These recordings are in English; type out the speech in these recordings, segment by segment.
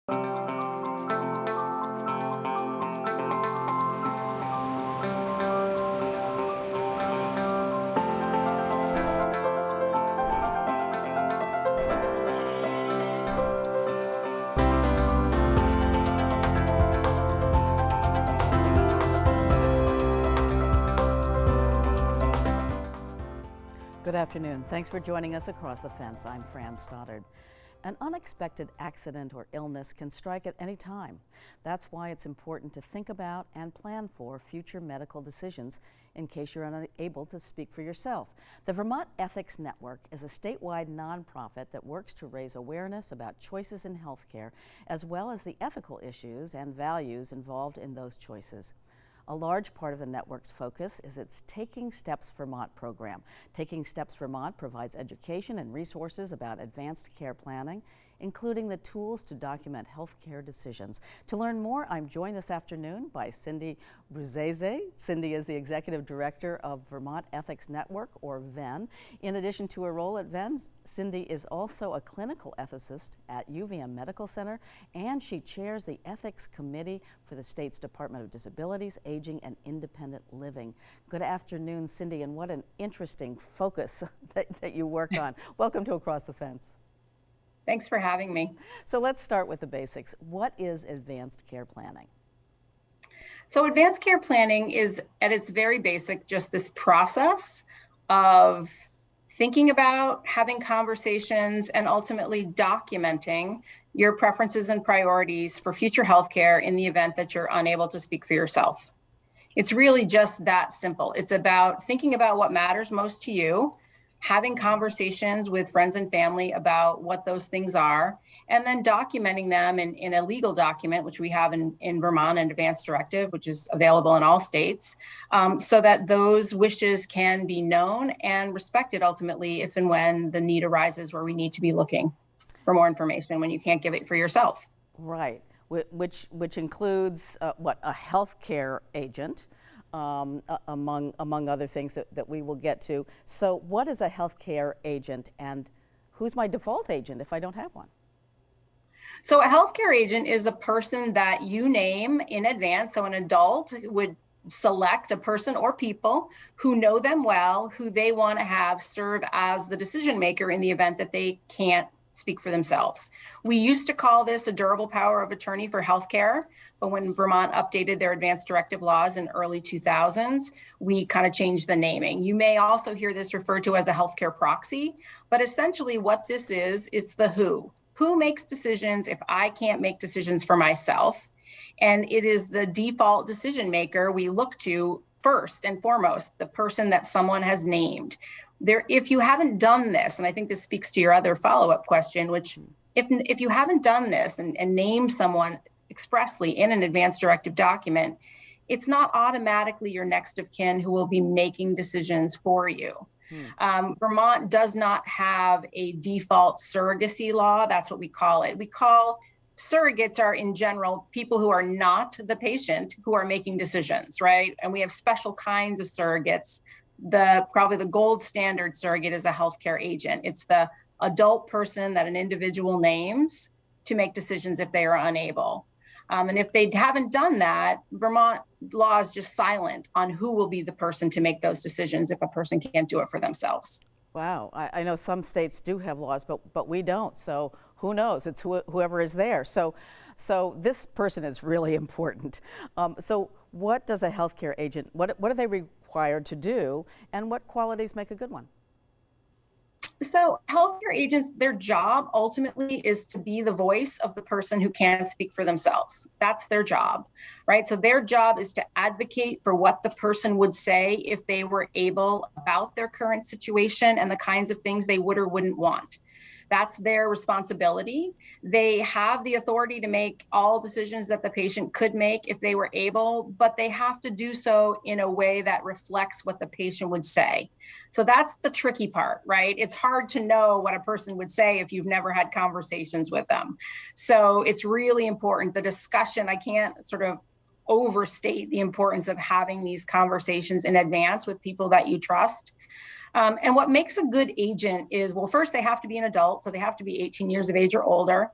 Good afternoon. Thanks for joining us across the fence. I'm Fran Stoddard. An unexpected accident or illness can strike at any time. That's why it's important to think about and plan for future medical decisions in case you're unable to speak for yourself. The Vermont Ethics Network is a statewide nonprofit that works to raise awareness about choices in healthcare, as well as the ethical issues and values involved in those choices. A large part of the network's focus is its Taking Steps Vermont program. Taking Steps Vermont provides education and resources about advanced care planning, including the tools to document healthcare decisions. To learn more, I'm joined this afternoon by Cindy Bruzzese. Cindy is the Executive Director of Vermont Ethics Network, or VEN. In addition to her role at VEN, Cindy is also a clinical ethicist at UVM Medical Center, and she chairs the Ethics Committee for the state's Department of Disabilities, Aging, and Independent Living. Good afternoon, Cindy, and what an interesting focus that you work on. Welcome to Across the Fence. Thanks for having me. So let's start with the basics. What is advanced care planning? So advanced care planning is, at its very basic, just this process of thinking about, having conversations, and ultimately documenting your preferences and priorities for future healthcare in the event that you're unable to speak for yourself. It's really just that simple. It's about thinking about what matters most to you, having conversations with friends and family about what those things are, and then documenting them in a legal document, which we have in Vermont, an advanced directive, which is available in all states, so that those wishes can be known and respected ultimately if and when the need arises where we need to be looking for more information when you can't give it for yourself. Right, which includes a healthcare agent, among other things that we will get to. So what is a healthcare agent, and who's my default agent if I don't have one? So a healthcare agent is a person that you name in advance. So an adult would select a person or people who know them well, who they want to have serve as the decision maker in the event that they can't speak for themselves. We used to call this a durable power of attorney for healthcare, but when Vermont updated their advanced directive laws in early 2000s, we kind of changed the naming. You may also hear this referred to as a healthcare proxy, but essentially what this is, it's the who. Who makes decisions if I can't make decisions for myself? And it is the default decision maker we look to first and foremost, the person that someone has named. If you haven't done this, and I think this speaks to your other follow-up question, which if you haven't done this and named someone expressly in an advanced directive document, it's not automatically your next of kin who will be making decisions for you. Vermont does not have a default surrogacy law. That's what we call it. We call surrogates are in general people who are not the patient who are making decisions, right? And we have special kinds of surrogates. Probably the gold standard surrogate is a healthcare agent. It's the adult person that an individual names to make decisions if they are unable. And if they haven't done that, Vermont law is just silent on who will be the person to make those decisions if a person can't do it for themselves. Wow, I know some states do have laws, but we don't. So who knows? It's whoever is there. So this person is really important. So what does a healthcare agent? What are they required to do, and what qualities make a good one? So healthcare agents, their job ultimately is to be the voice of the person who can't speak for themselves. That's their job, right? So their job is to advocate for what the person would say if they were able about their current situation and the kinds of things they would or wouldn't want. That's their responsibility. They have the authority to make all decisions that the patient could make if they were able, but they have to do so in a way that reflects what the patient would say. So that's the tricky part, right? It's hard to know what a person would say if you've never had conversations with them. So it's really important. The discussion, I can't sort of overstate the importance of having these conversations in advance with people that you trust. And what makes a good agent is, well, first they have to be an adult, so they have to be 18 years of age or older.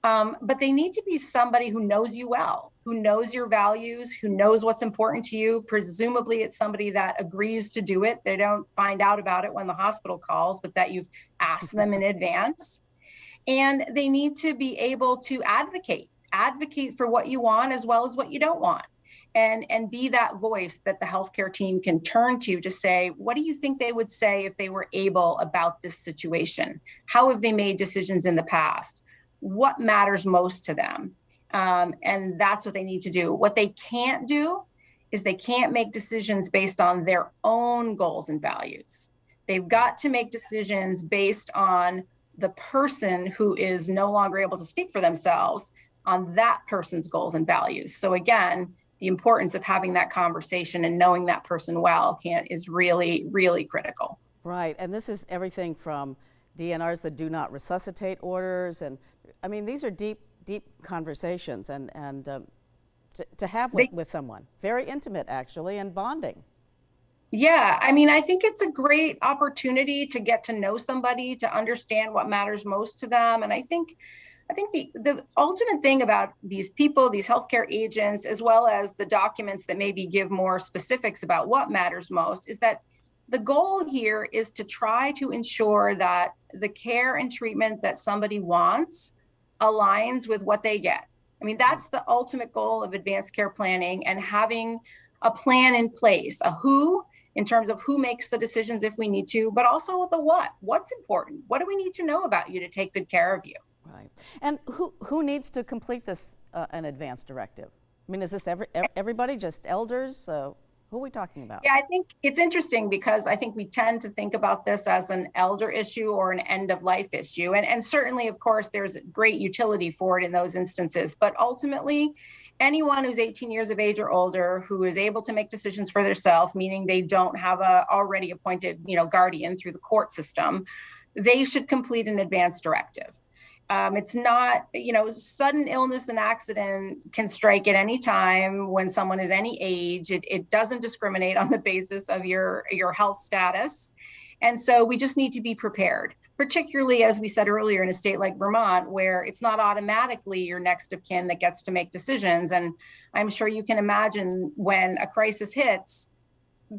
But they need to be somebody who knows you well, who knows your values, who knows what's important to you. Presumably, it's somebody that agrees to do it. They don't find out about it when the hospital calls, but that you've asked them in advance. And they need to be able to advocate for what you want as well as what you don't want. And be that voice that the healthcare team can turn to say, what do you think they would say if they were able about this situation? How have they made decisions in the past? What matters most to them? And that's what they need to do. What they can't do is they can't make decisions based on their own goals and values. They've got to make decisions based on the person who is no longer able to speak for themselves, on that person's goals and values. So again, the importance of having that conversation and knowing that person well is really, really critical. Right, and this is everything from DNRs, the do not resuscitate orders, and I mean, these are deep conversations and to have with someone. Very intimate, actually, and bonding. Yeah, I mean, I think it's a great opportunity to get to know somebody, to understand what matters most to them. And I think the ultimate thing about these people, these healthcare agents, as well as the documents that maybe give more specifics about what matters most, is that the goal here is to try to ensure that the care and treatment that somebody wants aligns with what they get. I mean, that's the ultimate goal of advanced care planning, and having a plan in place, a who, in terms of who makes the decisions if we need to, but also the what. What's important? What do we need to know about you to take good care of you? Right. And who needs to complete this, an advance directive? I mean, is this everybody, just elders? Who are we talking about? Yeah, I think it's interesting because I think we tend to think about this as an elder issue or an end of life issue. And certainly, of course, there's great utility for it in those instances. But ultimately, anyone who's 18 years of age or older who is able to make decisions for themselves, meaning they don't have a already appointed, guardian through the court system, they should complete an advance directive. It's not, sudden illness and accident can strike at any time when someone is any age. It doesn't discriminate on the basis of your health status. And so we just need to be prepared, particularly, as we said earlier, in a state like Vermont, where it's not automatically your next of kin that gets to make decisions. And I'm sure you can imagine when a crisis hits,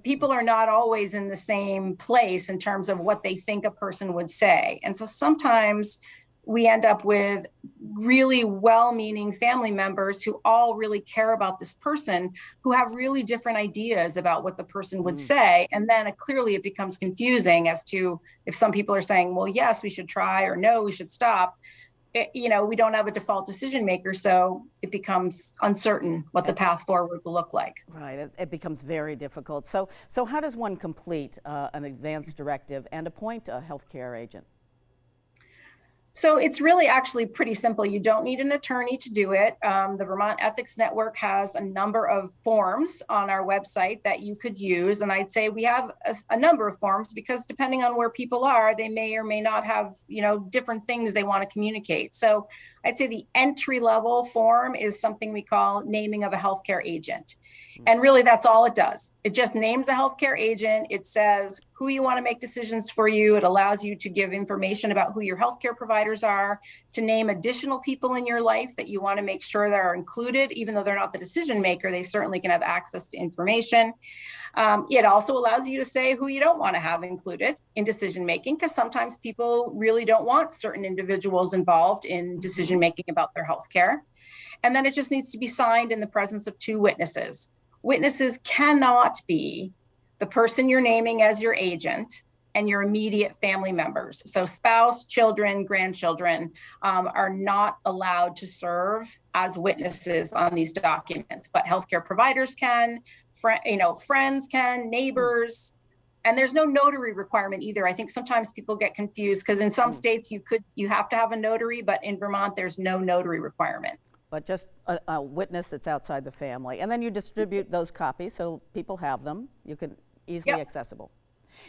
people are not always in the same place in terms of what they think a person would say. And so sometimes we end up with really well-meaning family members who all really care about this person, who have really different ideas about what the person would say. And then clearly it becomes confusing as to if some people are saying, well, yes, we should try, or no, we should stop. We don't have a default decision maker, so it becomes uncertain what the path forward will look like. Right, it becomes very difficult. So how does one complete an advance directive and appoint a healthcare agent? So it's really actually pretty simple. You don't need an attorney to do it. The Vermont Ethics Network has a number of forms on our website that you could use. And I'd say we have a number of forms because depending on where people are, they may or may not have, different things they want to communicate. So I'd say the entry level form is something we call naming of a healthcare agent. And really, that's all it does. It just names a healthcare agent. It says who you want to make decisions for you. It allows you to give information about who your healthcare providers are, to name additional people in your life that you want to make sure that are included. Even though they're not the decision maker, they certainly can have access to information. It also allows you to say who you don't want to have included in decision making, because sometimes people really don't want certain individuals involved in decision making about their healthcare. And then it just needs to be signed in the presence of two witnesses. Witnesses cannot be the person you're naming as your agent and your immediate family members. So spouse, children, grandchildren are not allowed to serve as witnesses on these documents, but healthcare providers can, friends can, neighbors, and there's no notary requirement either. I think sometimes people get confused because in some states you have to have a notary, but in Vermont there's no notary requirement. But just a witness that's outside the family. And then you distribute those copies so people have them. You can easily accessible.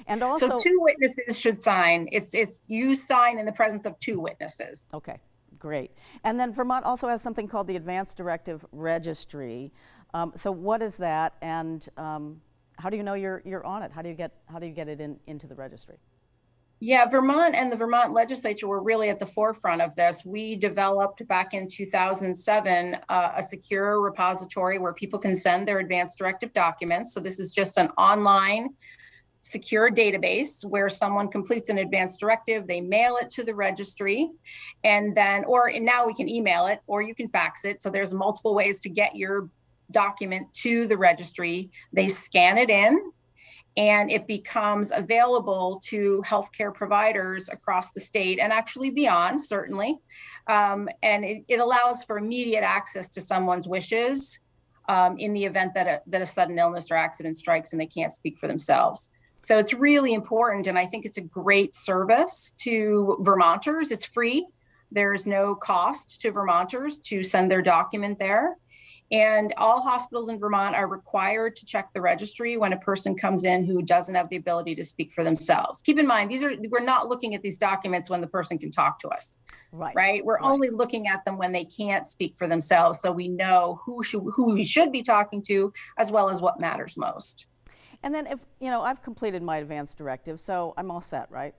And also, so two witnesses should sign. It's you sign in the presence of two witnesses. Okay, great. And then Vermont also has something called the Advance Directive Registry. So what is that, and how do you know you're on it? How do you get it into the registry? Yeah, Vermont and the Vermont legislature were really at the forefront of this. We developed back in 2007 a secure repository where people can send their advance directive documents. So this is just an online secure database where someone completes an advance directive, they mail it to the registry, and then, and now we can email it or you can fax it. So there's multiple ways to get your document to the registry. They scan it in, and it becomes available to healthcare providers across the state and actually beyond, certainly. And it allows for immediate access to someone's wishes in the event that a sudden illness or accident strikes and they can't speak for themselves. So it's really important, and I think it's a great service to Vermonters. It's free. There's no cost to Vermonters to send their document there. And all hospitals in Vermont are required to check the registry when a person comes in who doesn't have the ability to speak for themselves. Keep in mind, we're not looking at these documents when the person can talk to us, right? We're only looking at them when they can't speak for themselves, so we know who we should be talking to, as well as what matters most. And then if, I've completed my advance directive, so I'm all set, right?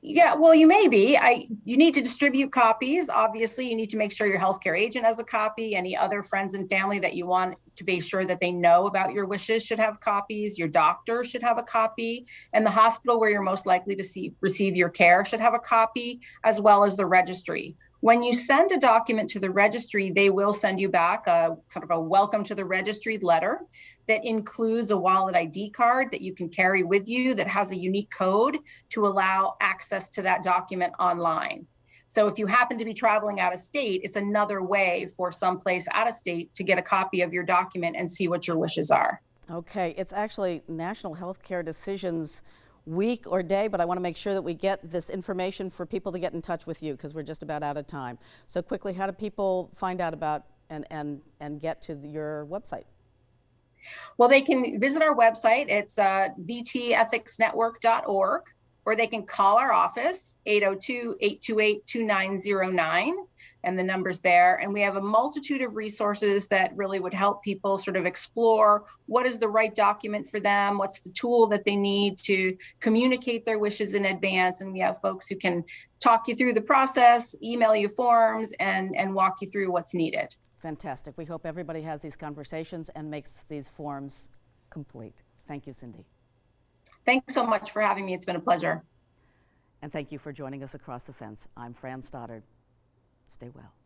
Yeah, well, you may be. You need to distribute copies. Obviously, you need to make sure your healthcare agent has a copy. Any other friends and family that you want to be sure that they know about your wishes should have copies. Your doctor should have a copy. And the hospital where you're most likely to receive your care should have a copy, as well as the registry. When you send a document to the registry, they will send you back a sort of a welcome to the registry letter that includes a wallet ID card that you can carry with you that has a unique code to allow access to that document online. So if you happen to be traveling out of state, it's another way for someplace out of state to get a copy of your document and see what your wishes are. Okay, it's actually National Healthcare Decisions Week or day, but I want to make sure that we get this information for people to get in touch with you because we're just about out of time. So quickly, how do people find out about and get to your website? Well, they can visit our website. It's vtethicsnetwork.org, or they can call our office, 802-828-2909, and the number's there. And we have a multitude of resources that really would help people sort of explore what is the right document for them, what's the tool that they need to communicate their wishes in advance. And we have folks who can talk you through the process, email you forms, and walk you through what's needed. Fantastic. We hope everybody has these conversations and makes these forms complete. Thank you, Cindy. Thanks so much for having me. It's been a pleasure. And thank you for joining us across the fence. I'm Fran Stoddard. Stay well.